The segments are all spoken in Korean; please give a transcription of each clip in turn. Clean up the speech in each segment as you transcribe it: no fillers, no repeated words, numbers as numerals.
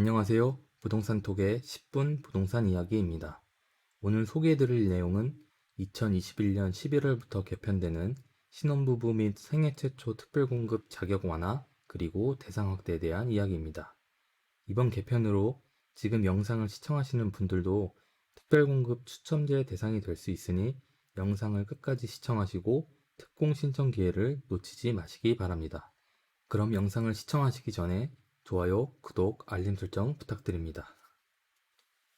안녕하세요. 부동산 톡의 10분 부동산 이야기입니다. 오늘 소개해드릴 내용은 2021년 11월부터 개편되는 신혼부부 및 생애 최초 특별공급 자격 완화 그리고 대상 확대에 대한 이야기입니다. 이번 개편으로 지금 영상을 시청하시는 분들도 특별공급 추첨제 대상이 될 수 있으니 영상을 끝까지 시청하시고 특공 신청 기회를 놓치지 마시기 바랍니다. 그럼 영상을 시청하시기 전에 좋아요, 구독, 알림 설정 부탁드립니다.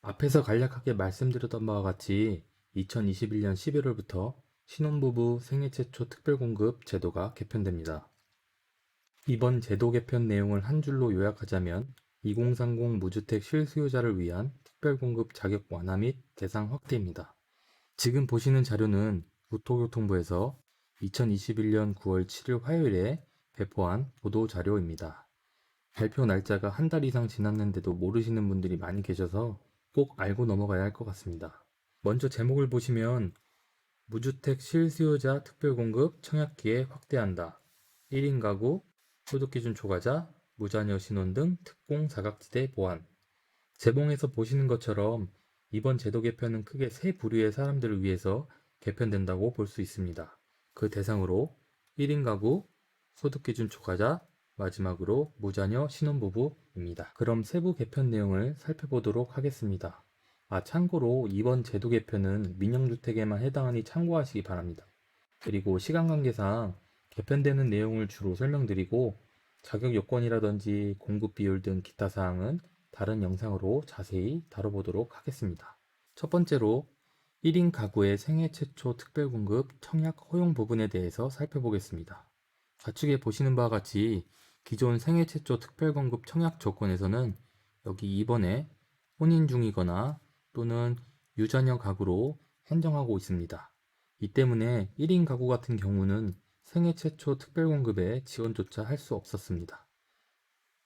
앞에서 간략하게 말씀드렸던 바와 같이 2021년 11월부터 신혼부부 생애 최초 특별공급 제도가 개편됩니다. 이번 제도 개편 내용을 한 줄로 요약하자면 2030 무주택 실수요자를 위한 특별공급 자격 완화 및 대상 확대입니다. 지금 보시는 자료는 국토교통부에서 2021년 9월 7일 화요일에 배포한 보도 자료입니다. 발표 날짜가 한 달 이상 지났는데도 모르시는 분들이 많이 계셔서 꼭 알고 넘어가야 할 것 같습니다. 먼저 제목을 보시면 무주택 실수요자 특별공급 청약기에 확대한다. 1인 가구, 소득기준 초과자, 무자녀 신혼 등 특공 사각지대 보완. 제목에서 보시는 것처럼 이번 제도 개편은 크게 세 부류의 사람들을 위해서 개편된다고 볼 수 있습니다. 그 대상으로 1인 가구, 소득기준 초과자, 마지막으로 무자녀 신혼부부입니다. 그럼 세부 개편 내용을 살펴보도록 하겠습니다. 참고로 이번 제도 개편은 민영주택에만 해당하니 참고하시기 바랍니다. 그리고 시간 관계상 개편되는 내용을 주로 설명드리고 자격 요건이라든지 공급 비율 등 기타 사항은 다른 영상으로 자세히 다뤄보도록 하겠습니다. 첫 번째로 1인 가구의 생애 최초 특별공급 청약 허용 부분에 대해서 살펴보겠습니다. 좌측에 보시는 바와 같이 기존 생애 최초 특별공급 청약 조건에서는 여기 2번에 혼인 중이거나 또는 유자녀 가구로 한정하고 있습니다. 이 때문에 1인 가구 같은 경우는 생애 최초 특별공급에 지원조차 할 수 없었습니다.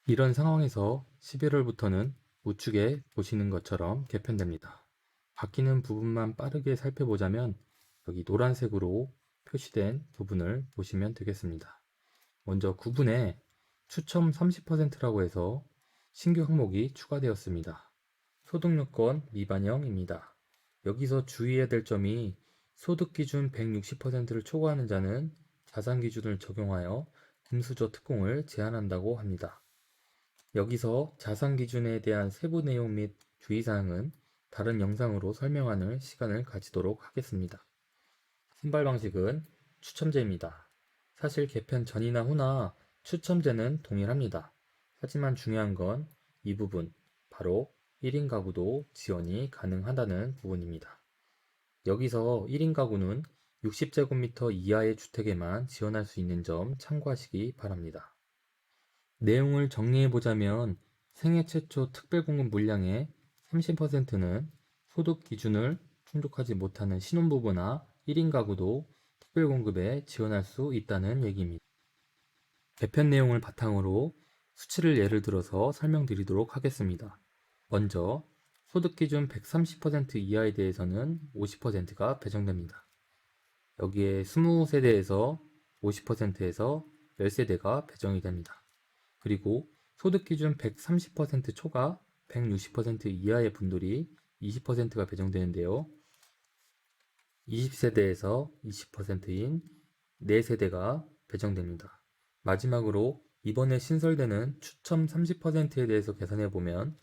이런 상황에서 11월부터는 우측에 보시는 것처럼 개편됩니다. 바뀌는 부분만 빠르게 살펴보자면 여기 노란색으로 표시된 부분을 보시면 되겠습니다. 먼저 9분에 추첨 30%라고 해서 신규 항목이 추가되었습니다. 소득요건 미반영입니다. 여기서 주의해야 될 점이 소득기준 160%를 초과하는 자는 자산기준을 적용하여 금수저 특공을 제한한다고 합니다. 여기서 자산기준에 대한 세부 내용 및 주의사항은 다른 영상으로 설명하는 시간을 가지도록 하겠습니다. 선발 방식은 추첨제입니다. 사실 개편 전이나 후나 추첨제는 동일합니다. 하지만 중요한 건 이 부분, 바로 1인 가구도 지원이 가능하다는 부분입니다. 여기서 1인 가구는 60제곱미터 이하의 주택에만 지원할 수 있는 점 참고하시기 바랍니다. 내용을 정리해보자면 생애 최초 특별공급 물량의 30%는 소득 기준을 충족하지 못하는 신혼부부나 1인 가구도 특별공급에 지원할 수 있다는 얘기입니다. 개편 내용을 바탕으로 수치를 예를 들어서 설명드리도록 하겠습니다. 먼저 소득기준 130% 이하에 대해서는 50%가 배정됩니다. 여기에 20세대에서 50%에서 10세대가 배정이 됩니다. 그리고 소득기준 130% 초과 160% 이하의 분들이 20%가 배정되는데요. 20세대에서 20%인 4세대가 배정됩니다. 마지막으로 이번에 신설되는 추첨 30%에 대해서 계산해보면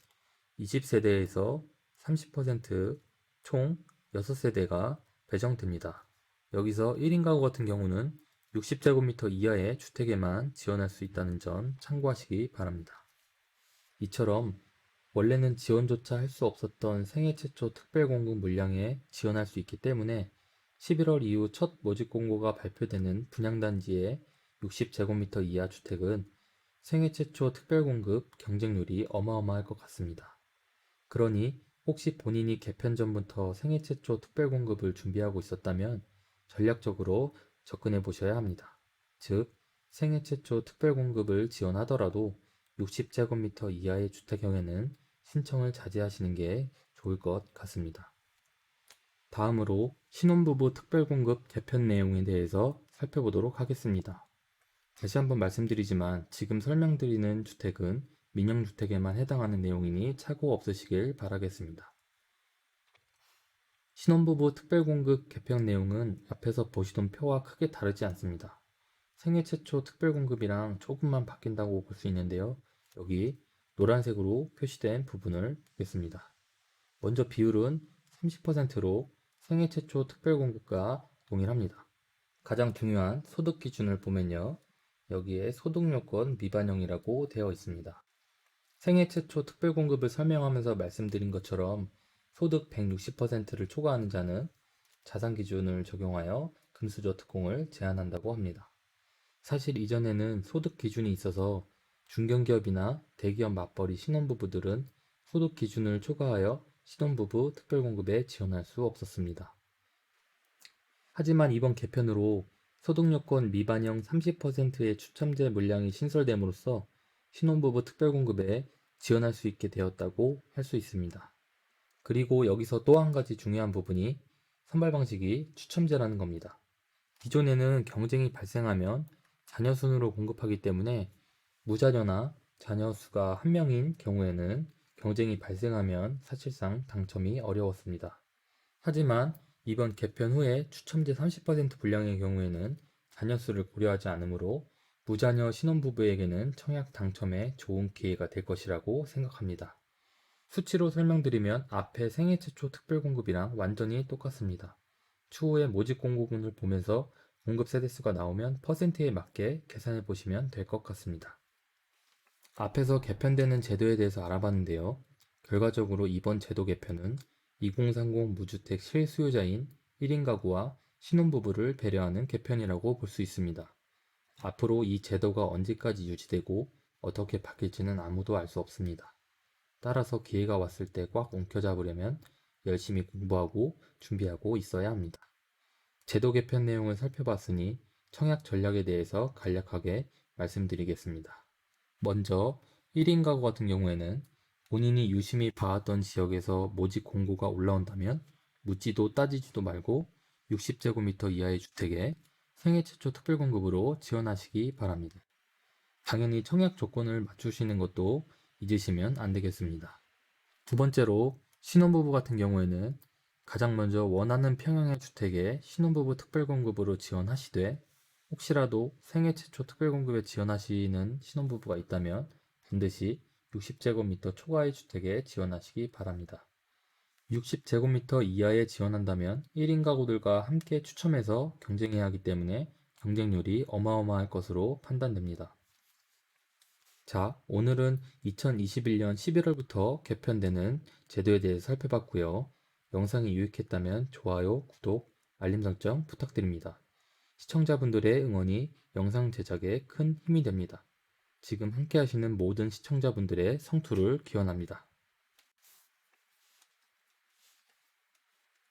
20세대에서 30%총 6세대가 배정됩니다. 여기서 1인 가구 같은 경우는 60제곱미터 이하의 주택에만 지원할 수 있다는 점 참고하시기 바랍니다. 이처럼 원래는 지원조차 할 수 없었던 생애 최초 특별공급 물량에 지원할 수 있기 때문에 11월 이후 첫 모집 공고가 발표되는 분양단지의 60제곱미터 이하 주택은 생애 최초 특별공급 경쟁률이 어마어마할 것 같습니다. 그러니 혹시 본인이 개편 전부터 생애 최초 특별공급을 준비하고 있었다면 전략적으로 접근해 보셔야 합니다. 즉, 생애 최초 특별공급을 지원하더라도 60제곱미터 이하의 주택형에는 신청을 자제하시는 게 좋을 것 같습니다. 다음으로 신혼부부 특별공급 개편 내용에 대해서 살펴보도록 하겠습니다. 다시 한번 말씀드리지만 지금 설명드리는 주택은 민영주택에만 해당하는 내용이니 착오 없으시길 바라겠습니다. 신혼부부 특별공급 개편 내용은 앞에서 보시던 표와 크게 다르지 않습니다. 생애 최초 특별공급이랑 조금만 바뀐다고 볼 수 있는데요. 여기 노란색으로 표시된 부분을 보겠습니다. 먼저 비율은 30%로 생애 최초 특별공급과 동일합니다. 가장 중요한 소득 기준을 보면요. 여기에 소득요건 미반영이라고 되어 있습니다. 생애 최초 특별공급을 설명하면서 말씀드린 것처럼 소득 160%를 초과하는 자는 자산 기준을 적용하여 금수저 특공을 제한한다고 합니다. 사실 이전에는 소득 기준이 있어서 중견기업이나 대기업 맞벌이 신혼부부들은 소득 기준을 초과하여 신혼부부 특별공급에 지원할 수 없었습니다. 하지만 이번 개편으로 소득요건 미반영 30%의 추첨제 물량이 신설됨으로써 신혼부부 특별공급에 지원할 수 있게 되었다고 할 수 있습니다. 그리고 여기서 또 한 가지 중요한 부분이 선발 방식이 추첨제라는 겁니다. 기존에는 경쟁이 발생하면 자녀 순으로 공급하기 때문에 무자녀나 자녀 수가 한 명인 경우에는 경쟁이 발생하면 사실상 당첨이 어려웠습니다. 하지만 이번 개편 후에 추첨제 30% 분량의 경우에는 자녀 수를 고려하지 않으므로 무자녀 신혼부부에게는 청약 당첨에 좋은 기회가 될 것이라고 생각합니다. 수치로 설명드리면 앞에 생애 최초 특별공급이랑 완전히 똑같습니다. 추후에 모집 공고문을 보면서 공급 세대수가 나오면 퍼센트에 맞게 계산해 보시면 될 것 같습니다. 앞에서 개편되는 제도에 대해서 알아봤는데요. 결과적으로 이번 제도 개편은 2030 무주택 실수요자인 1인 가구와 신혼부부를 배려하는 개편이라고 볼 수 있습니다. 앞으로 이 제도가 언제까지 유지되고 어떻게 바뀔지는 아무도 알 수 없습니다. 따라서 기회가 왔을 때 꽉 움켜잡으려면 열심히 공부하고 준비하고 있어야 합니다. 제도 개편 내용을 살펴봤으니 청약 전략에 대해서 간략하게 말씀드리겠습니다. 먼저 1인 가구 같은 경우에는 본인이 유심히 봐왔던 지역에서 모집 공고가 올라온다면 묻지도 따지지도 말고 60제곱미터 이하의 주택에 생애 최초 특별공급으로 지원하시기 바랍니다. 당연히 청약 조건을 맞추시는 것도 잊으시면 안 되겠습니다. 두 번째로 신혼부부 같은 경우에는 가장 먼저 원하는 평형의 주택에 신혼부부 특별공급으로 지원하시되 혹시라도 생애 최초 특별공급에 지원하시는 신혼부부가 있다면 반드시 60제곱미터 초과의 주택에 지원하시기 바랍니다. 60제곱미터 이하에 지원한다면 1인 가구들과 함께 추첨해서 경쟁해야 하기 때문에 경쟁률이 어마어마할 것으로 판단됩니다. 자, 오늘은 2021년 11월부터 개편되는 제도에 대해서 살펴봤고요. 영상이 유익했다면 좋아요, 구독, 알림 설정 부탁드립니다. 시청자분들의 응원이 영상 제작에 큰 힘이 됩니다. 지금 함께 하시는 모든 시청자분들의 성투를 기원합니다.